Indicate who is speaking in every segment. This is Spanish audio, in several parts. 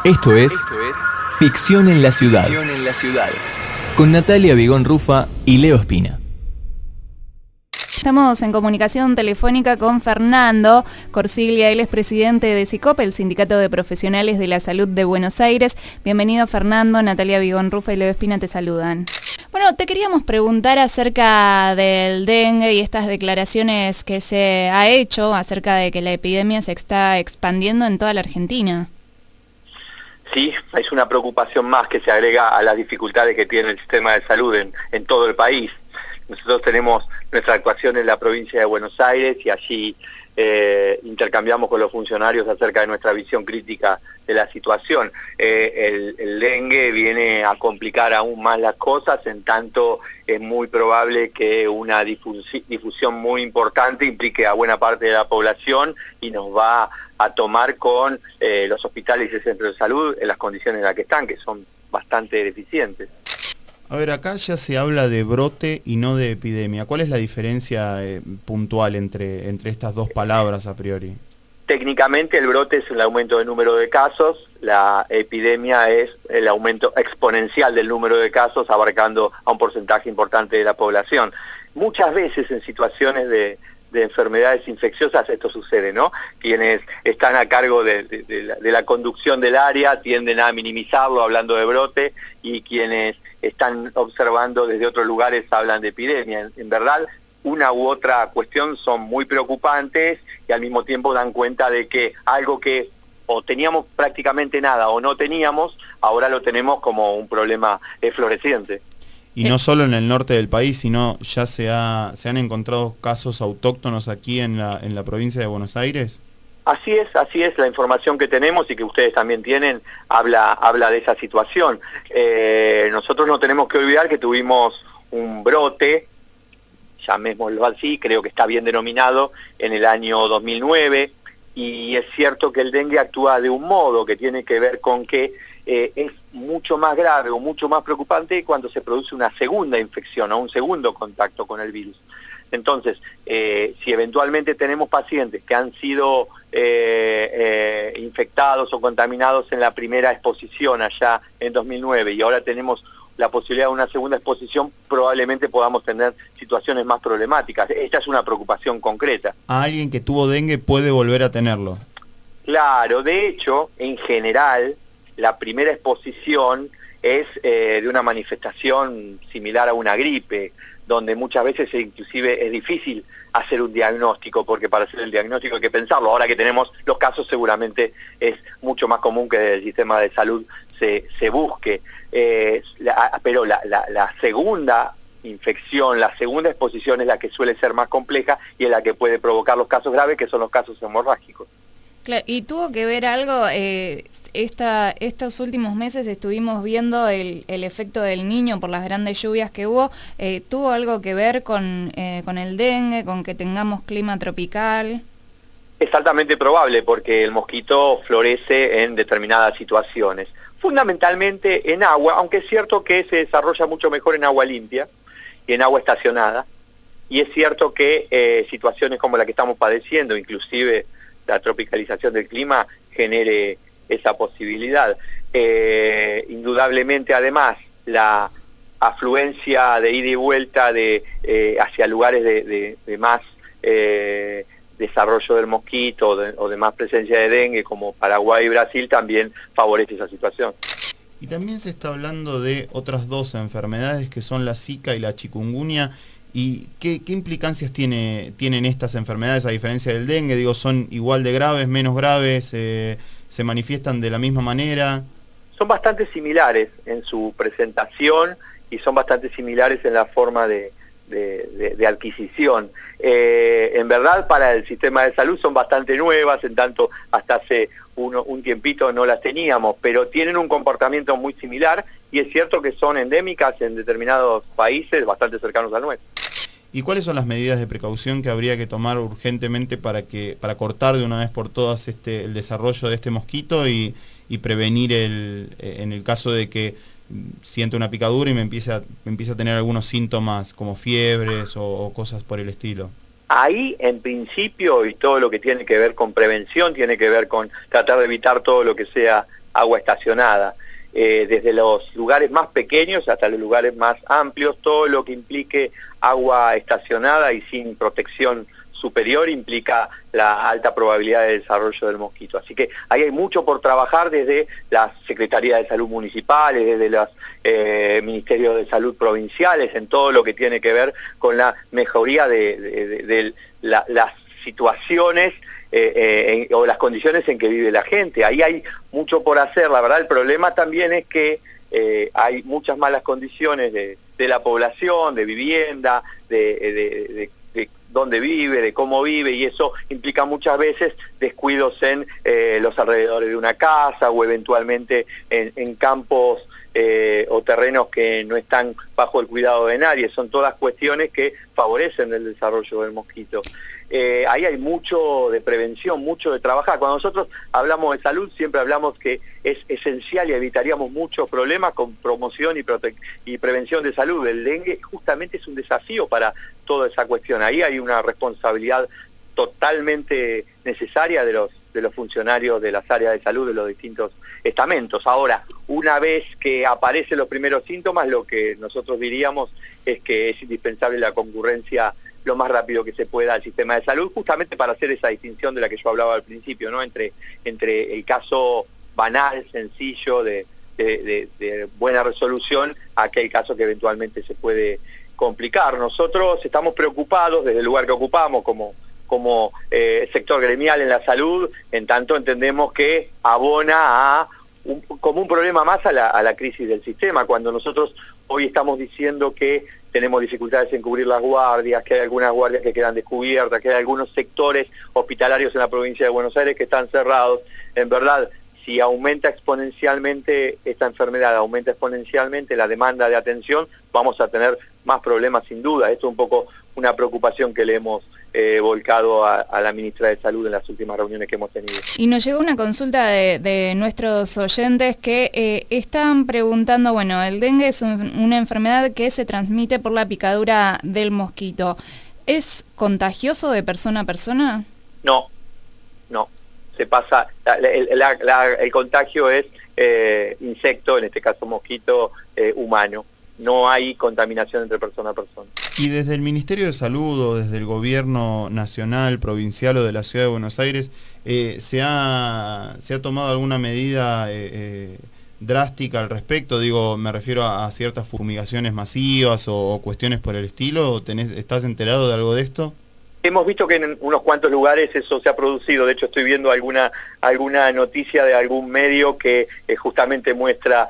Speaker 1: Esto es Ficción en la Ciudad, con Natalia Vigón Rufa y Leo Espina.
Speaker 2: Estamos en comunicación telefónica con Fernando Corsiglia, él es presidente de SICOP, el Sindicato de Profesionales de la Salud de Buenos Aires. Bienvenido, Fernando. Natalia Vigón Rufa y Leo Espina te saludan. Bueno, te queríamos preguntar acerca del dengue y estas declaraciones que se ha hecho acerca de que la epidemia se está expandiendo en toda la Argentina.
Speaker 3: Sí, es una preocupación más que se agrega a las dificultades que tiene el sistema de salud en todo el país. Nosotros tenemos nuestra actuación en la provincia de Buenos Aires y allí intercambiamos con los funcionarios acerca de nuestra visión crítica de la situación. El dengue viene a complicar aún más las cosas, en tanto es muy probable que una difusión muy importante implique a buena parte de la población y nos va a tomar con los hospitales y el centro de salud en las condiciones en las que están, que son bastante deficientes.
Speaker 4: A ver, acá ya se habla de brote y no de epidemia. ¿Cuál es la diferencia puntual entre estas dos palabras a priori?
Speaker 3: Técnicamente el brote es el aumento del número de casos, la epidemia es el aumento exponencial del número de casos abarcando a un porcentaje importante de la población. Muchas veces en situaciones de enfermedades infecciosas esto sucede, ¿no? Quienes están a cargo de la conducción del área tienden a minimizarlo hablando de brote y quienes están observando desde otros lugares hablan de epidemia. En verdad, una u otra cuestión son muy preocupantes y al mismo tiempo dan cuenta de que algo que o teníamos prácticamente nada o no teníamos, ahora lo tenemos como un problema floreciente.
Speaker 4: Y no solo en el norte del país, sino ya se han encontrado casos autóctonos aquí en la provincia de Buenos Aires.
Speaker 3: Así es, la información que tenemos y que ustedes también tienen habla de esa situación. Nosotros no tenemos que olvidar que tuvimos un brote, llamémoslo así, creo que está bien denominado, en el año 2009, y es cierto que el dengue actúa de un modo que tiene que ver con que es mucho más grave o mucho más preocupante cuando se produce una segunda infección o un segundo contacto con el virus. Entonces, si eventualmente tenemos pacientes que han sido infectados o contaminados en la primera exposición allá en 2009 y ahora tenemos la posibilidad de una segunda exposición, probablemente podamos tener situaciones más problemáticas. Esta es una preocupación concreta.
Speaker 4: ¿A alguien que tuvo dengue puede volver a tenerlo?
Speaker 3: Claro, de hecho, en general, la primera exposición es de una manifestación similar a una gripe, donde muchas veces inclusive es difícil hacer un diagnóstico, porque para hacer el diagnóstico hay que pensarlo. Ahora que tenemos los casos, seguramente es mucho más común que desde el sistema de salud se busque. Pero la segunda infección, la segunda exposición es la que suele ser más compleja y es la que puede provocar los casos graves, que son los casos hemorrágicos.
Speaker 2: Claro, y tuvo que ver algo, estos últimos meses estuvimos viendo el efecto del Niño por las grandes lluvias que hubo. ¿Tuvo algo que ver con el dengue, con que tengamos clima tropical?
Speaker 3: Es altamente probable porque el mosquito florece en determinadas situaciones, fundamentalmente en agua, aunque es cierto que se desarrolla mucho mejor en agua limpia y en agua estacionada, y es cierto que situaciones como la que estamos padeciendo, inclusive la tropicalización del clima, genere esa posibilidad. Indudablemente, además, la afluencia de ida y vuelta hacia lugares de más desarrollo del mosquito o de más presencia de dengue, como Paraguay y Brasil, también favorece esa situación.
Speaker 4: Y también se está hablando de otras dos enfermedades que son la Zika y la chikungunya. ¿Y qué implicancias tienen estas enfermedades a diferencia del dengue? Digo, ¿son igual de graves, menos graves? ¿Se manifiestan de la misma manera?
Speaker 3: Son bastante similares en su presentación y son bastante similares en la forma de adquisición. En verdad, para el sistema de salud son bastante nuevas, en tanto hasta hace un tiempito no las teníamos, pero tienen un comportamiento muy similar y es cierto que son endémicas en determinados países bastante cercanos al nuestro.
Speaker 4: ¿Y cuáles son las medidas de precaución que habría que tomar urgentemente para cortar de una vez por todas el desarrollo de este mosquito y prevenir en el caso de que siente una picadura y me empieza a tener algunos síntomas como fiebres o cosas por el estilo?
Speaker 3: Ahí, en principio, y todo lo que tiene que ver con prevención, tiene que ver con tratar de evitar todo lo que sea agua estacionada. Desde los lugares más pequeños hasta los lugares más amplios, todo lo que implique agua estacionada y sin protección superior implica la alta probabilidad de desarrollo del mosquito. Así que ahí hay mucho por trabajar desde las Secretarías de Salud municipales, desde los Ministerios de Salud provinciales, en todo lo que tiene que ver con la mejoría de las situaciones o las condiciones en que vive la gente. Ahí hay mucho por hacer, la verdad. El problema también es que hay muchas malas condiciones de la población, de vivienda, de dónde vive, de cómo vive, y eso implica muchas veces descuidos en los alrededores de una casa o eventualmente en campos o terrenos que no están bajo el cuidado de nadie. Son todas cuestiones que favorecen el desarrollo del mosquito. Ahí hay mucho de prevención, mucho de trabajar. Cuando nosotros hablamos de salud, siempre hablamos que es esencial y evitaríamos muchos problemas con promoción y prevención de salud. El dengue justamente es un desafío para toda esa cuestión. Ahí hay una responsabilidad totalmente necesaria de los funcionarios de las áreas de salud de los distintos estamentos. Ahora, una vez que aparecen los primeros síntomas, lo que nosotros diríamos es que es indispensable la concurrencia lo más rápido que se pueda al sistema de salud, justamente para hacer esa distinción de la que yo hablaba al principio, ¿no? Entre el caso banal, sencillo, de buena resolución, a aquel caso que eventualmente se puede complicar. Nosotros estamos preocupados desde el lugar que ocupamos como sector gremial en la salud, en tanto entendemos que abona como un problema más a la crisis del sistema. Cuando nosotros hoy estamos diciendo que tenemos dificultades en cubrir las guardias, que hay algunas guardias que quedan descubiertas, que hay algunos sectores hospitalarios en la provincia de Buenos Aires que están cerrados, en verdad, si aumenta exponencialmente esta enfermedad, aumenta exponencialmente la demanda de atención, vamos a tener más problemas sin duda. Esto es un poco una preocupación que le hemos volcado a la ministra de Salud en las últimas reuniones que hemos tenido.
Speaker 2: Y nos llegó una consulta de nuestros oyentes que están preguntando, bueno, el dengue es una enfermedad que se transmite por la picadura del mosquito. ¿Es contagioso de persona a persona?
Speaker 3: No. Se pasa, el contagio es insecto, en este caso mosquito, humano. No hay contaminación entre persona a persona.
Speaker 4: Y desde el Ministerio de Salud o desde el gobierno nacional, provincial o de la Ciudad de Buenos Aires, ¿se ha tomado alguna medida drástica al respecto? Digo, me refiero a ciertas fumigaciones masivas o cuestiones por el estilo. ¿Estás enterado de algo de esto?
Speaker 3: Hemos visto que en unos cuantos lugares eso se ha producido. De hecho, estoy viendo alguna noticia de algún medio que justamente muestra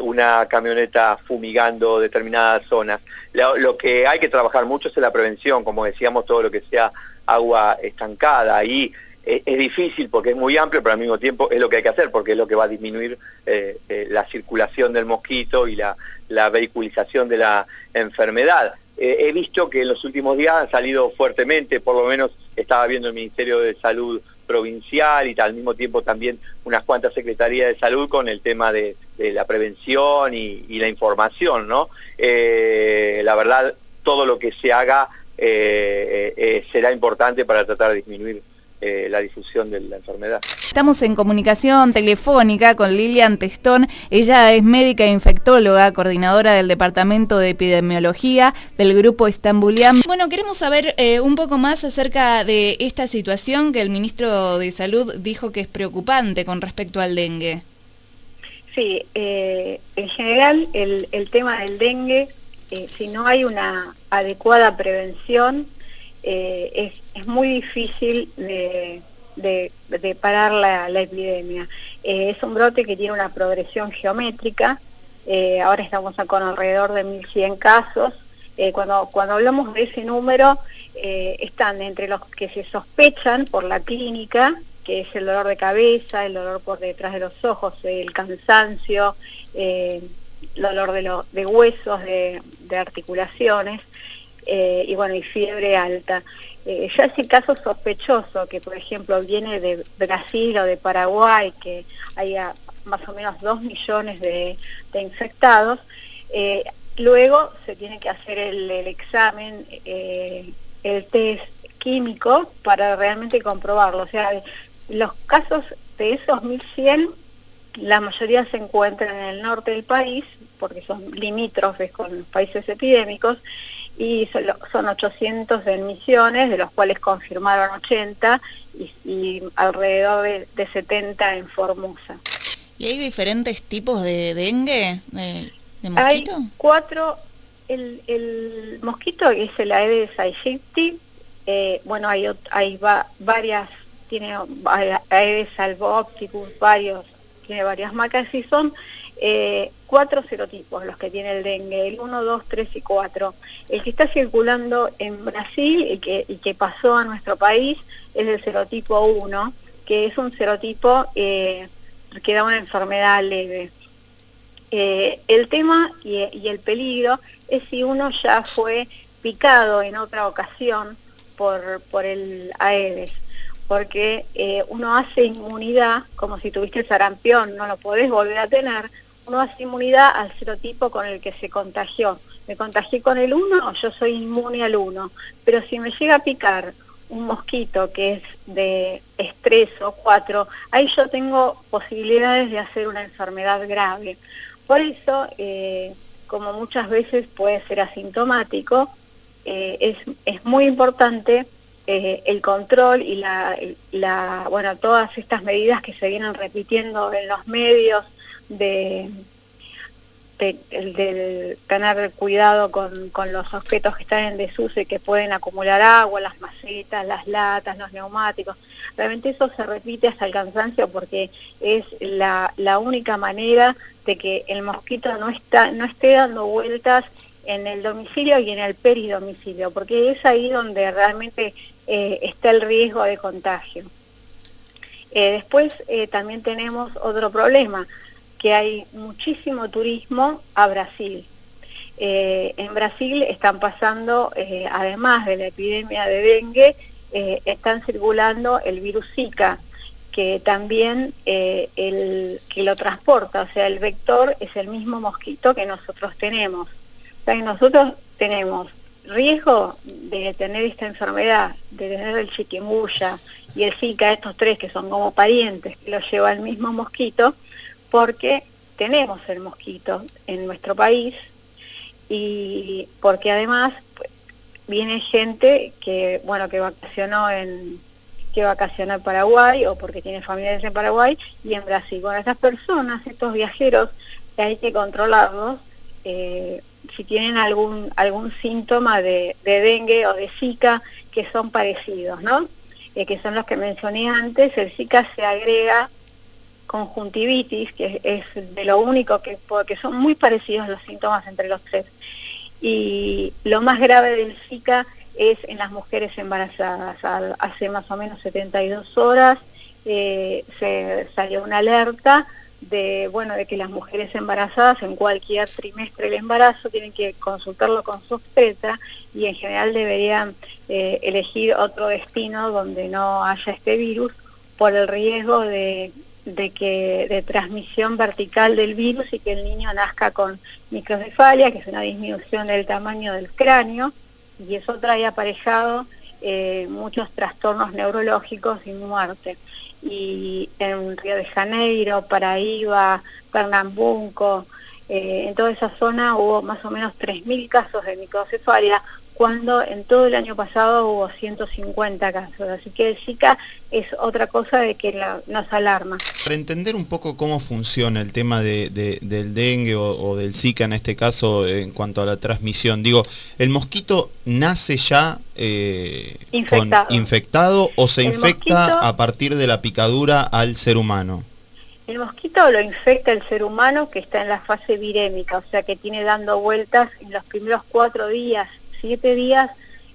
Speaker 3: una camioneta fumigando determinadas zonas. Lo que hay que trabajar mucho es en la prevención, como decíamos, todo lo que sea agua estancada. Ahí es difícil porque es muy amplio, pero al mismo tiempo es lo que hay que hacer, porque es lo que va a disminuir la circulación del mosquito y la vehiculización de la enfermedad. He visto que en los últimos días han salido fuertemente, por lo menos estaba viendo el Ministerio de Salud provincial y al mismo tiempo también unas cuantas secretarías de salud con el tema de la prevención y la información, ¿no? La verdad, todo lo que se haga será importante para tratar de disminuir la difusión de la enfermedad.
Speaker 2: Estamos en comunicación telefónica con Lilian Testón. Ella es médica e infectóloga, coordinadora del Departamento de Epidemiología del Grupo Estambulian. Bueno, queremos saber un poco más acerca de esta situación que el ministro de Salud dijo que es preocupante con respecto al dengue.
Speaker 5: Sí, en general el tema del dengue, si no hay una adecuada prevención, es muy difícil de parar la epidemia. Es un brote que tiene una progresión geométrica. Ahora estamos con alrededor de 1.100 casos. Cuando hablamos de ese número, están entre los que se sospechan por la clínica, que es el dolor de cabeza, el dolor por detrás de los ojos, el cansancio, el dolor de huesos, de articulaciones, y bueno, y fiebre alta. Ya ese caso sospechoso, que por ejemplo viene de Brasil o de Paraguay, que haya más o menos 2 millones de infectados, luego se tiene que hacer el examen, el test químico para realmente comprobarlo. O sea, los casos de esos 1.100, la mayoría se encuentran en el norte del país, porque son limítrofes con los países epidémicos, y son 800 en Misiones, de los cuales confirmaron 80, y alrededor de 70 en Formosa.
Speaker 2: ¿Y hay diferentes tipos de dengue, de mosquito?
Speaker 5: Hay 4, el mosquito es el Aedes aegypti, bueno, hay varias, tiene Aedes albopicus, tiene varias marcas, y son 4 serotipos los que tiene el dengue, el 1, 2, 3 y 4. El que está circulando en Brasil y que pasó a nuestro país es el serotipo 1, que es un serotipo que da una enfermedad leve. El tema y el peligro es si uno ya fue picado en otra ocasión por el Aedes, porque uno hace inmunidad, como si tuviste el sarampión, no lo podés volver a tener, uno hace inmunidad al serotipo con el que se contagió. Me contagié con el 1, yo soy inmune al 1, pero si me llega a picar un mosquito que es de 3 o 4, ahí yo tengo posibilidades de hacer una enfermedad grave. Por eso, como muchas veces puede ser asintomático, es muy importante el control y bueno, todas estas medidas que se vienen repitiendo en los medios de tener cuidado con los objetos que están en desuso y que pueden acumular agua, las macetas, las latas, los neumáticos. Realmente eso se repite hasta el cansancio, porque es la única manera de que el mosquito no esté dando vueltas en el domicilio y en el peridomicilio, porque es ahí donde realmente está el riesgo de contagio. Después también tenemos otro problema, que hay muchísimo turismo a Brasil. En Brasil están pasando, además de la epidemia de dengue, están circulando el virus Zika, que también que lo transporta, o sea, el vector es el mismo mosquito que nosotros tenemos. O sea, que nosotros tenemos riesgo de tener esta enfermedad, de tener el chikungunya y el Zika, estos 3 que son como parientes, que lo lleva el mismo mosquito, porque tenemos el mosquito en nuestro país y porque además viene gente que vacacionó en Paraguay, o porque tiene familiares en Paraguay y en Brasil. Bueno, estas personas, estos viajeros, hay que controlarlos si tienen algún síntoma de dengue o de Zika, que son parecidos, ¿no? Que son los que mencioné antes. El Zika se agrega conjuntivitis, que es de lo único porque son muy parecidos los síntomas entre los 3. Y lo más grave del Zika es en las mujeres embarazadas. Hace más o menos 72 horas se salió una alerta de que las mujeres embarazadas en cualquier trimestre del embarazo tienen que consultarlo con su obstetra, y en general deberían elegir otro destino donde no haya este virus, por el riesgo de transmisión vertical del virus y que el niño nazca con microcefalia, que es una disminución del tamaño del cráneo, y eso trae aparejado muchos trastornos neurológicos y muerte. Y en Río de Janeiro, Paraíba, Pernambuco, en toda esa zona hubo más o menos 3.000 casos de microcefalia, cuando en todo el año pasado hubo 150 casos. Así que el Zika es otra cosa de que nos alarma.
Speaker 4: Para entender un poco cómo funciona el tema del dengue o del Zika en este caso, en cuanto a la transmisión, digo, ¿el mosquito nace ya infectado o se infecta a partir de la picadura al ser humano?
Speaker 5: El mosquito lo infecta el ser humano, que está en la fase virémica, o sea que tiene dando vueltas en los primeros 4 días, 7 días,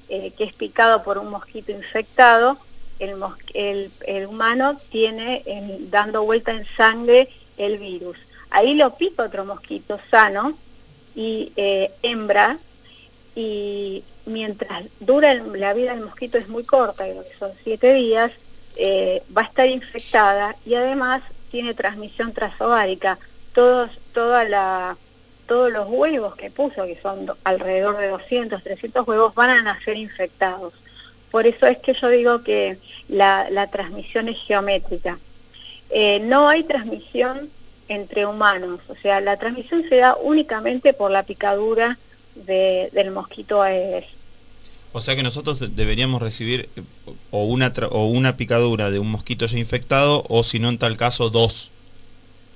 Speaker 5: que es picado por un mosquito infectado. El humano tiene dando vuelta en sangre el virus. Ahí lo pica otro mosquito sano y hembra, y mientras dura la vida del mosquito es muy corta, creo que son 7 días, va a estar infectada, y además tiene transmisión transovárica. Todos los huevos que puso, que son alrededor de 200, 300 huevos, van a nacer infectados. Por eso es que yo digo que la transmisión es geométrica. No hay transmisión entre humanos, o sea, la transmisión se da únicamente por la picadura del mosquito Aedes.
Speaker 4: O sea que nosotros deberíamos recibir o una picadura de un mosquito ya infectado, o si no, en tal caso, 2,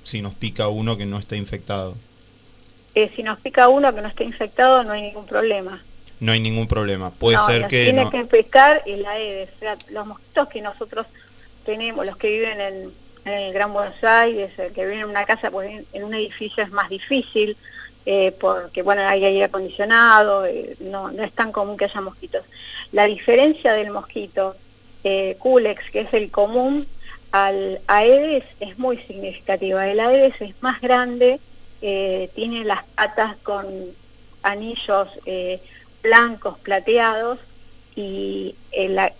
Speaker 4: si nos pica uno que no está infectado.
Speaker 5: Si nos pica uno que no está infectado, no hay ningún problema.
Speaker 4: No hay ningún problema. Puede
Speaker 5: No,
Speaker 4: ser que
Speaker 5: tiene
Speaker 4: no...
Speaker 5: que picar el Aedes, o sea, los mosquitos que nosotros tenemos, los que viven en el Gran Buenos Aires, el que viven en una casa, pues en un edificio es más difícil, porque bueno, hay aire acondicionado, no es tan común que haya mosquitos. La diferencia del mosquito Culex, que es el común, al Aedes es muy significativa. El Aedes es más grande, tiene las patas con anillos blancos, plateados, y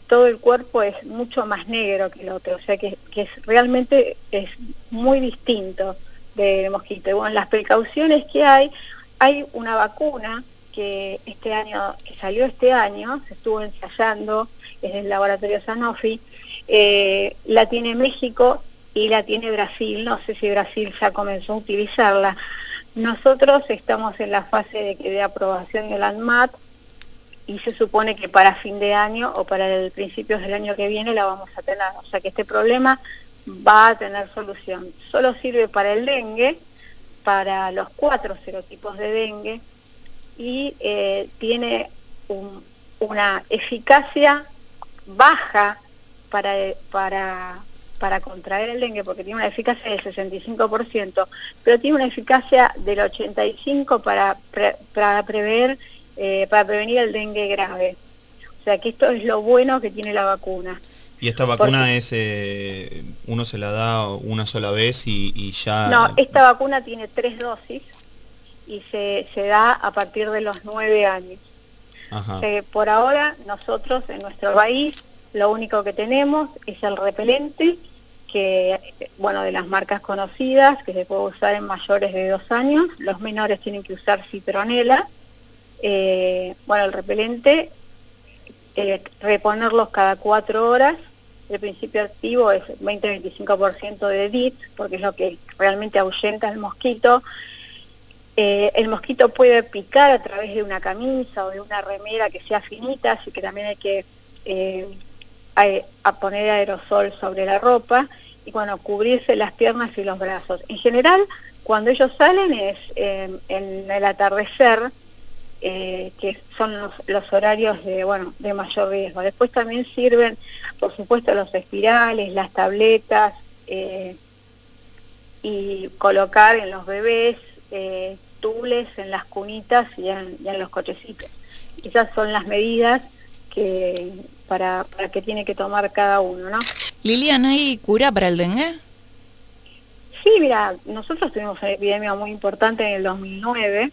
Speaker 5: todo el cuerpo es mucho más negro que el otro, o sea que realmente es muy distinto del mosquito. Y bueno, las precauciones que hay una vacuna que salió este año, se estuvo ensayando, es del laboratorio Sanofi, la tiene México y la tiene Brasil, no sé si Brasil ya comenzó a utilizarla. Nosotros estamos en la fase de aprobación del ANMAT, y se supone que para fin de año o para el principios del año que viene la vamos a tener, o sea que este problema va a tener solución. Solo sirve para el dengue, para los 4 serotipos de dengue, y tiene una eficacia baja para contraer el dengue, porque tiene una eficacia del 65%, pero tiene una eficacia del 85% para prevenir el dengue grave. O sea que esto es lo bueno que tiene la vacuna.
Speaker 4: ¿Y esta vacuna uno se la da una sola vez y ya...?
Speaker 5: No, esta vacuna tiene 3 dosis y se da a partir de los 9 años.
Speaker 4: Ajá.
Speaker 5: O sea que por ahora nosotros en nuestro país lo único que tenemos es el repelente, que bueno, de las marcas conocidas, que se puede usar en mayores de 2 años, los menores tienen que usar citronela. Bueno, el repelente, reponerlos cada 4 horas, el principio activo es 20-25% de DIT, porque es lo que realmente ahuyenta al mosquito. El mosquito puede picar a través de una camisa o de una remera que sea finita, así que también hay que poner aerosol sobre la ropa, y bueno, cubrirse las piernas y los brazos. En general, cuando ellos salen es en el atardecer, que son los horarios de mayor riesgo. Después también sirven, por supuesto, los espirales, las tabletas, y colocar en los bebés tules en las cunitas y en los cochecitos. Esas son las medidas para que tiene que tomar cada uno, ¿no?
Speaker 2: Lilian, ¿hay cura para el dengue?
Speaker 5: Sí, mira, nosotros tuvimos una epidemia muy importante en el 2009,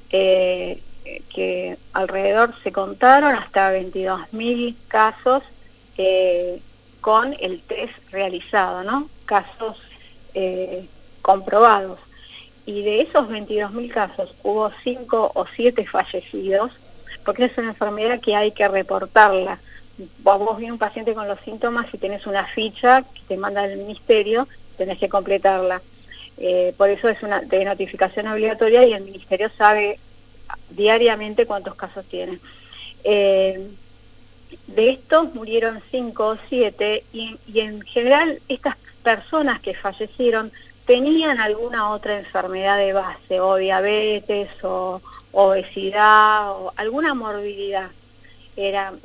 Speaker 5: que alrededor se contaron hasta 22.000 casos con el test realizado, ¿no? Casos comprobados. Y de esos 22.000 casos hubo 5 o 7 fallecidos, porque es una enfermedad que hay que reportarla. Vos vienes un paciente con los síntomas y tenés una ficha que te manda el ministerio, tenés que completarla. Por eso es una de notificación obligatoria, y el ministerio sabe diariamente cuántos casos tiene. De estos murieron 5 o 7, y en general estas personas que fallecieron tenían alguna otra enfermedad de base, o diabetes, o obesidad, o alguna morbilidad.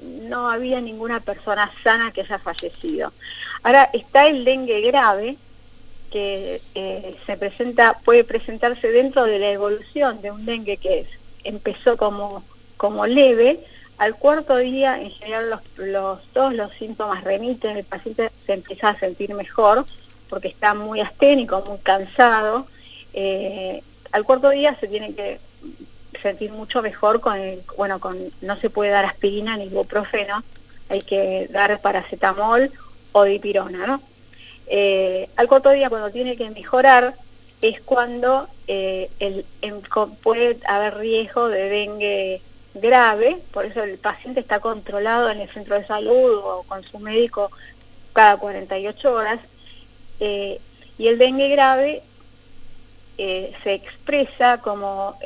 Speaker 5: No había ninguna persona sana que haya fallecido. Ahora está el dengue grave, que puede presentarse dentro de la evolución de un dengue que empezó como leve. Al 4.º día, en general, todos los síntomas remiten, el paciente se empieza a sentir mejor, porque está muy asténico, muy cansado. Al 4.º día se tiene que sentir mucho mejor no se puede dar aspirina ni ibuprofeno, hay que dar paracetamol o dipirona, ¿no? Al 4.º día, cuando tiene que mejorar, es cuando puede haber riesgo de dengue grave. Por eso el paciente está controlado en el centro de salud o con su médico cada 48 horas, y el dengue grave se expresa como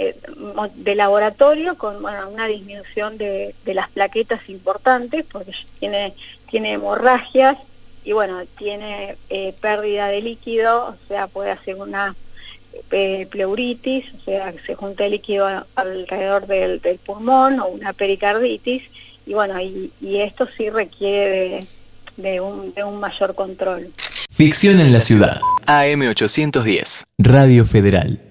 Speaker 5: de laboratorio con una disminución de las plaquetas importantes, porque tiene hemorragias y tiene pérdida de líquido, o sea, puede hacer una pleuritis, o sea, se junta el líquido alrededor del pulmón, o una pericarditis, y esto sí requiere de un mayor control.
Speaker 1: Ficción en la ciudad. AM810, Radio Federal.